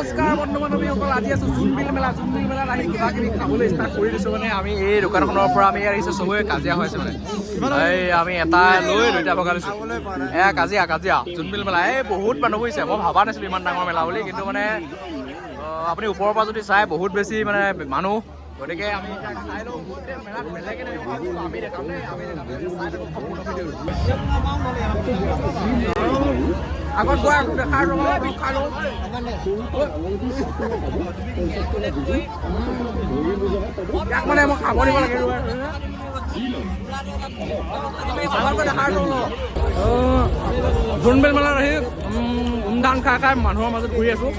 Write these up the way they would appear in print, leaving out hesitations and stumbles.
নমস্কাৰ বন্ধু বান্ধৱীসকল, আজি আছো জোনবিল মেলাত আহি কিবা কিবি খাবলৈ ষ্টাৰ্ট কৰি দিছোঁ। মানে আমি এই দোকানখনৰ পৰা আমি আহিছোঁ, চবৰে কাজিয়া হৈ আছে মানে এই আমি এটা লৈ দুইটা ভগা লৈছোঁ। কাজিয়া জোনবিল মেলা এই বহুত মানুহ হৈছে। মই ভবা নাছিলোঁ ইমান ডাঙৰ মেলা বুলি, কিন্তু মানে আপুনি ওপৰৰ পৰা যদি চাই বহুত বেছি মানে মানুহ। গতিকে আমি চাই লওঁ মেলাত বেলেগে আমি দেখাম দেই, আগত গৈ আকৌ দেখাই খাই লওঁ। ইয়াক মানে মই খাব দিব লাগে দেখাই লওঁ। জোনবিল মেলাত আহি উমদান খাই মানুহৰ মাজত ঘূৰি আছোঁ।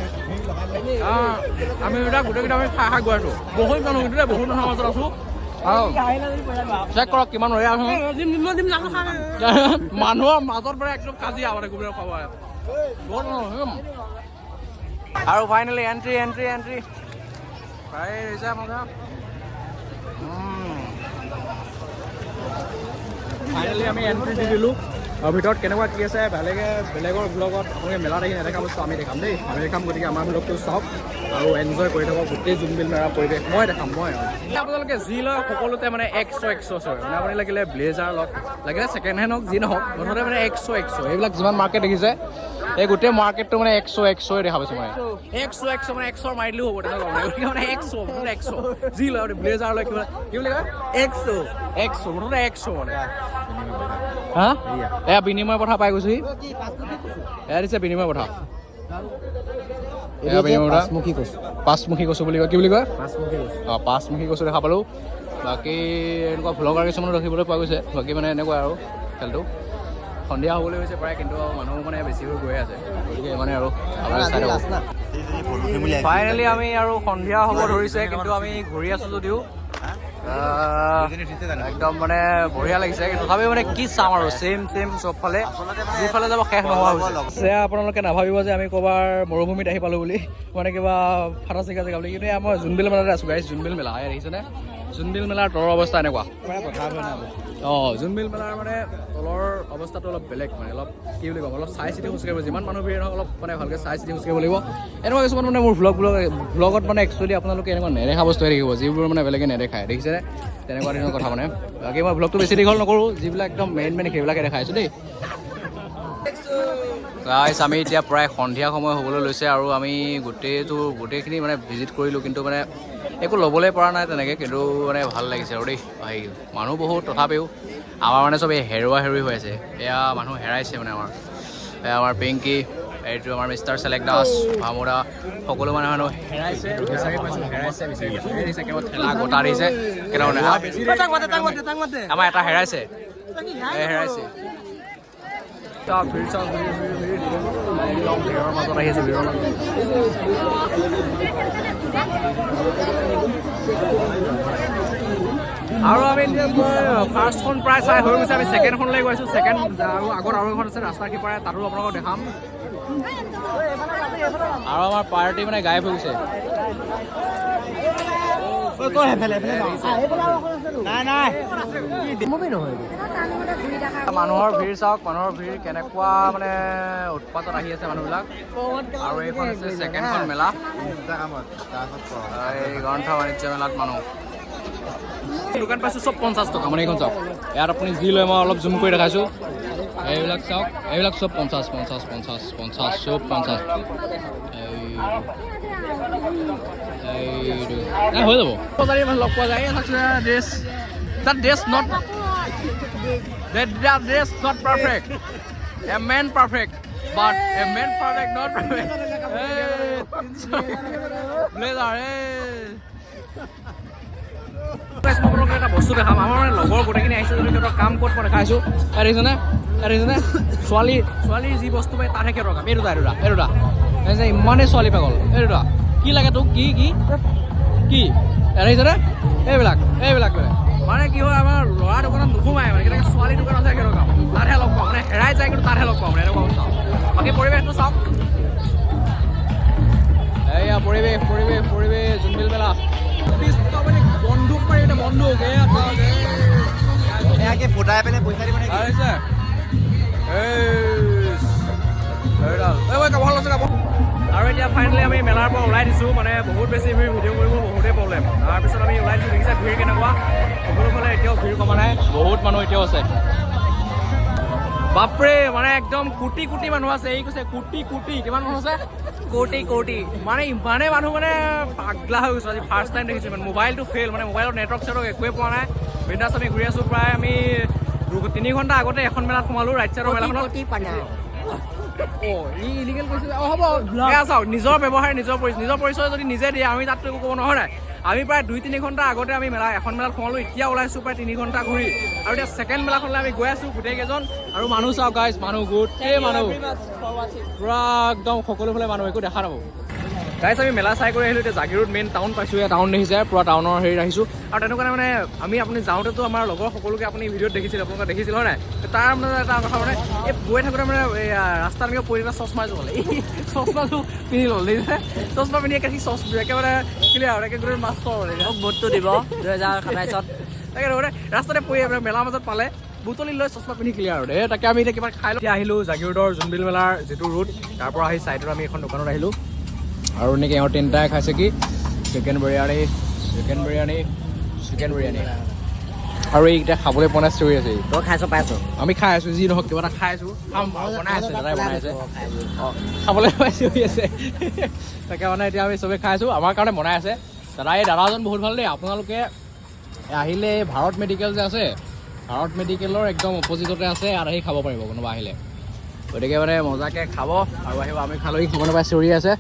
আমি এতিয়া গোটেইকেইটা আমি খাই গৈ আছোঁ। বহুত মানুহ কিন্তু বহুত মানুহৰ মাজত আছোঁ। চেক কৰক কিমান ৰৈ আছোঁ। মানুহৰ মাজত পৰা একদম কাজিয়া মানে গোটেই খাব বহুত মানুহ। আৰু ফাইনেলি এণ্ট্ৰি প্ৰায় হৈছে মজা। ফাইনেলি আমি এণ্ট্ৰি দি দিলোঁ। আৰু ভিতৰত কেনেকুৱা কি আছে বেলেগৰ ব্লগত আপোনালোকে মেলাত আহি নেদেখা বস্তু আমি দেখাম দেই, আমি দেখাম। গতিকে আমাৰ ব্লগটো চাওক আৰু এনজয় কৰি থাকক গোটেই জোনবিল মেলাৰ পৰিৱেশ মই দেখাম। আপোনালোকে যি লয় সকলোতে মানে 100 মানে আপুনি লাগিলে ব্লেজাৰ লওক, লাগিলে ছেকেণ্ড হেণ্ড হওক, যি নহওক মুঠতে মানে 100 এইবিলাক যিমান মাৰ্কেট দেখিছে এই গোটেই মাৰ্কেটটো মানে 100 দেখা পাইছোঁ মানে 100 মানে 100 মাৰি দিলেও হ'ব তেনেকুৱা গতিকে মানে 100 যি লয় আপুনি ব্লেজাৰ লয় কিবা কি বুলি কয় 100 মুঠতে 100 মানে হা এয়া বিনিময় কথা পাই গৈছোহি। এয়া দিছে বিনিময় কথা। পাঁচমুখী কচু বুলি কয়। কি বুলি কয়? পাঁচমুখী কচু দেখা পালোঁ। বাকী এনেকুৱা ভ্লগাৰ কিছুমানো দেখিবলৈ পোৱা গৈছে। বাকী মানে এনেকুৱা আৰু খেলটো সন্ধিয়া হ'বলৈ হৈছে প্ৰায়, কিন্তু মানুহ মানে বেছি হৈ গৈ আছে। গতিকে মানে আৰু ফাইনেলি আমি আৰু সন্ধিয়া হ'ব ধৰিছে, কিন্তু আমি ঘূৰি আছোঁ যদিও একদম মানে বঢ়িয়া লাগিছে। তথাপিও মানে কি চাম আৰু চেম চবফালে যিফালে যাব শেষ নোহোৱা হৈছে। আপোনালোকে নাভাবিব যে আমি ক'ৰবাৰ মৰুভূমিত আহি পালোঁ বুলি, মানে কিবা ফাটা চিকা জেগা বুলি। কিন্তু মই জোনবিল মেলাতে আছোঁ গাইছ। জোনবিল মেলা দেখিছেনে? জোনবিল মেলাৰ তলৰ অৱস্থা এনেকুৱা। জোনবিল মেলাৰ মানে তলৰ অৱস্থাটো অলপ বেলেগ, মানে অলপ কি বুলি ক'ম, অলপ চাই চিতি খোজকাঢ়িব। যিমান মানুহ ভিৰ নহওক অলপ মানে ভালকৈ চাই চিতি খোজকাঢ়িব লাগিব। এনেকুৱা কিছুমান মানে মোৰ ভ্লগত মানে একচুৱেলি আপোনালোকে এনেকুৱা নেদেখা বস্তুহে দেখিব, যিবোৰ মানে বেলেগে নেদেখায়। দেখিছেনে? তেনেকুৱা ধৰণৰ কথা মানে। বাকী মই ভ্লগটো বেছি দীঘল নকৰোঁ, যিবিলাক একদম মেইন সেইবিলাকে দেখাইছোঁ দেই। গাইছ আমি এতিয়া প্ৰায় সন্ধিয়া সময় হ'বলৈ লৈছে আৰু আমি গোটেইখিনি মানে ভিজিট কৰিলোঁ, কিন্তু মানে একো ল'বলৈ পৰা নাই তেনেকৈ। কিন্তু মানে ভাল লাগিছে আৰু দেই। মানুহ বহুত, তথাপিও আমাৰ মানে চবেই হেৰুৱা হৈ আছে। এয়া মানুহ হেৰাইছে মানে আমাৰ পিংকি, এইটো আমাৰ মিষ্টাৰ চেলেক দাস, ভামুদা, সকলো মানে মানুহ হেৰাইছে। ঠেলা গোটা দিছে কেইটামানে। আমাৰ এটা হেৰাইছে। ভিৰৰ মাজত আহি আছে। আৰু আমি ফাৰ্ষ্টখন প্ৰায় চাই হৈ গৈছে। আমি ছেকেণ্ডখনলৈ গৈছোঁ। ছেকেণ্ড আৰু আগত আৰু এখন আছে ৰাস্তা সিপাৰে, তাতো আপোনালোকক দেখাম। আৰু আমাৰ পাৰ্টি মানে গায়ব হৈ গৈছে। মানুহৰ ভিৰ চাওক, মানুহৰ ভিৰ কেনেকুৱা মানে উৎপাতত আহি আছে মানুহবিলাক। আৰু এইখন আছে ছেকেণ্ডখন মেলা, এই গ্ৰন্থ বাণিজ্য মেলাত মানুহ। দোকান পাইছোঁ চব 50 টকা মানে। এইখন চাওক, ইয়াত আপুনি যি লয় মই অলপ জুম কৰি দেখাইছোঁ। এইবিলাক চাওক, এইবিলাক চব 50 চব 50 হৈ যাব। লগ পোৱা যায় dress not perfect. A man perfect, but a man perfect not perfect. Blazer, এটা বস্তু দেখাম। আমাৰ মানে লগৰ গোটেইখিনি আহিছে যদি সিহঁতৰ কাম ক'ত মই দেখাইছোঁ। দেখিছেনে? ছোৱালীৰ যি বস্তু পায় তাতহে সিহঁতৰ কাম। এই দুটা ইমানেই ছোৱালী পাগল। এই দুটা কি লাগে তোক? কি দেখিছেনে? এইবিলাক মানে কি হয়, আমাৰ ল'ৰা দোকানত নোসোমায় মানে, কেনেকৈ ছোৱালী দোকানত আছে সিহঁতৰ কাম। তাতহে লগ পাওঁ মানে, হেৰাই যায় কিন্তু তাতহে লগ পাওঁ মানে, এনেকুৱা অৱস্থা। বাকী পৰিৱেশটো চাওক। এয়া পৰিৱেশ জোনবিল মেলা। বন্ধুক মাৰি এটা বন্ধুক ফুটাই পেলাই পইচা দিব ভাল আৰু এতিয়া ফাইনেলি আমি মেলাৰ পৰা ওলাই দিছোঁ মানে বহুত বেছি ভিৰ ভিডিঅ' কৰিব বহুতেই প্ৰব্লেম তাৰপিছত আমি ওলাই দিছোঁ দেখিছে ভিৰ কেনেকুৱা সকলো ফালে এতিয়াও ভিৰ কমা নাই বহুত মানুহ এতিয়াও আছে বাপৰে মানে একদম কোটি কোটি মানুহ আছে এই কৈছে কোটি কোটি কিমান মানুহ আছে কোটি কোটি মানে ইমানেই মানুহ মানে পাগলা হৈ গৈছোঁ আজি ফাৰ্ষ্ট টাইম দেখিছোঁ মানে মোবাইলটো ফেইল মানে মোবাইলত নেটৱৰ্ক চেটৱৰ্ক একোৱে পোৱা নাই বিন্দাছ আমি ঘূৰি আছোঁ প্ৰায় আমি 3 ঘণ্টা আগতে এখন মেলাত সোমালোঁ ৰাইট চাইডৰ মেলাখনত ই ইলিগেল কৈছে হ'ব চাওক নিজৰ ব্যৱহাৰ নিজৰ পৰিচয় যদি নিজে দিয়ে আমি তাততো একো ক'ব নহয় নাই আমি প্ৰায় 2-3 ঘণ্টা আগতে আমি এখন মেলাত সোমালোঁ এতিয়া ওলাইছোঁ প্ৰায় 3 ঘণ্টা ঘূৰি আৰু এতিয়া ছেকেণ্ড মেলাখনলৈ আমি গৈ আছোঁ গোটেইকেইজন আৰু মানুহ চাওক গাইজ মানুহ গোটেই মানুহ পূৰা একদম সকলোফালে মানুহ একো দেখা নাপাব গাইজ আমি মেলা চাই কৰি আহিলোঁ এতিয়া জাগিৰোড মেইন টাউন পাইছোঁ এয়া টাউন দেখিছে পূৰা টাউনৰ হেৰি আহিছোঁ আৰু তেনেকুৱা মানে আপুনি যাওঁতেতো আমাৰ লগৰ সকলোকে আপুনি ভিডিঅ'ত দেখিছিল আপোনালোকে দেখিছিল হয় নাই তাৰ মানে এটা কথা মানে এই গৈ থাকোঁতে মানে ৰাস্তাত এনেকৈ পৰি এটা চশমা এযোৰ হ'লে এই চশমাটো পিন্ধি ল'লে দেখিছে চশমা পিন্ধি একেবাৰে ক্লিয়াৰ একেবাৰে মাষ্টৰ হ'লে ভোটটো দিব 2027 তাকে ৰাস্তাতে পৰি মেলাৰ মাজত পালে বুটলি লৈ চশমা পিন্ধি ক্লিয়াৰ আৰু তাকে আমি এতিয়া কিবা খাই লৈ আহিলোঁ জাগিৰোডৰ জোনবিল মেলাৰ যিটো ৰুট তাৰ পৰা আহি চাইডত আমি এখন দোকানত আহিলোঁ আৰু এনেকৈ ইহঁত তিনিটাই খাইছে কি চিকেন বিৰিয়ানী আৰু এইকেইটা খাবলৈ বনাই চিঞৰি আছে তই খাইছ পাইছোঁ আমি খাই আছোঁ যি নহওক কিবা এটা খাই আছোঁ বনাই আছোঁ দাদাই বনাই আছে অঁ খাবলৈ পাই চিঞৰি আছে তাকে মানে এতিয়া আমি চবেই খাই আছোঁ আমাৰ কাৰণে বনাই আছে দাদাজন বহুত ভাল দেই আপোনালোকে আহিলে ভাৰত মেডিকেল যে আছে ভাৰত মেডিকেলৰ একদম অপজিটতে আছে আৰু আহি খাব পাৰিব কোনোবা আহিলে গতিকে মানে মজাকৈ খাব আৰু আহিব আমি খালৈ খাব নাপাই চিঞৰি আছে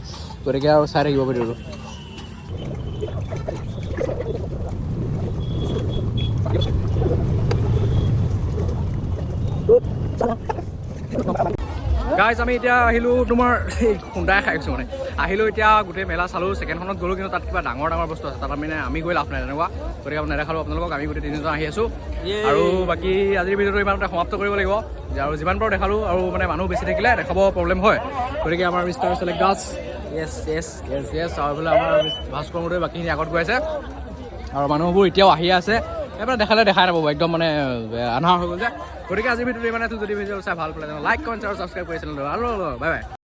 গতিকে আৰু চাই থাকিব ভিডিঅ'টো গাইজ আমি এতিয়া আহিলোঁ তোমাৰ খুন্দাই খাইছোঁ মানে আহিলোঁ এতিয়া গোটেই মেলা চালোঁ ছেকেণ্ডখনত গ'লোঁ কিন্তু তাত কিবা ডাঙৰ বস্তু আছে তাত মানে আমি গৈ লাভ নাই তেনেকুৱা গতিকে নেদেখালোঁ আপোনালোকক আমি গোটেই 3জন আহি আছোঁ আৰু বাকী আজিৰ ভিডিঅ'টো ইমানতে সমাপ্ত কৰিব লাগিব আৰু যিমান পাৰোঁ দেখালোঁ আৰু মানে মানুহ বেছি থাকিলে দেখাব প্ৰব্লেম হয় গতিকে আমাৰ মিষ্টাৰ চেলেক দাস য়েছ আৰু এইফালে আমাৰ ভাস্কৰ মতে বাকীখিনি আগত গৈ আছে আৰু মানুহবোৰ এতিয়াও আহি আছে এইবাৰ দেখালে দেখাই নাপাব একদম মানে আন্ধাৰ হৈ গ'ল যে গতিকে আজিৰ ভিডিঅ'টো ইমানে যদি ভিডিঅ' চাই ভাল পালে লাইক কমেণ্ট আৰু ছাবস্ক্ৰাইব কৰিছিল আৰু বাই বাই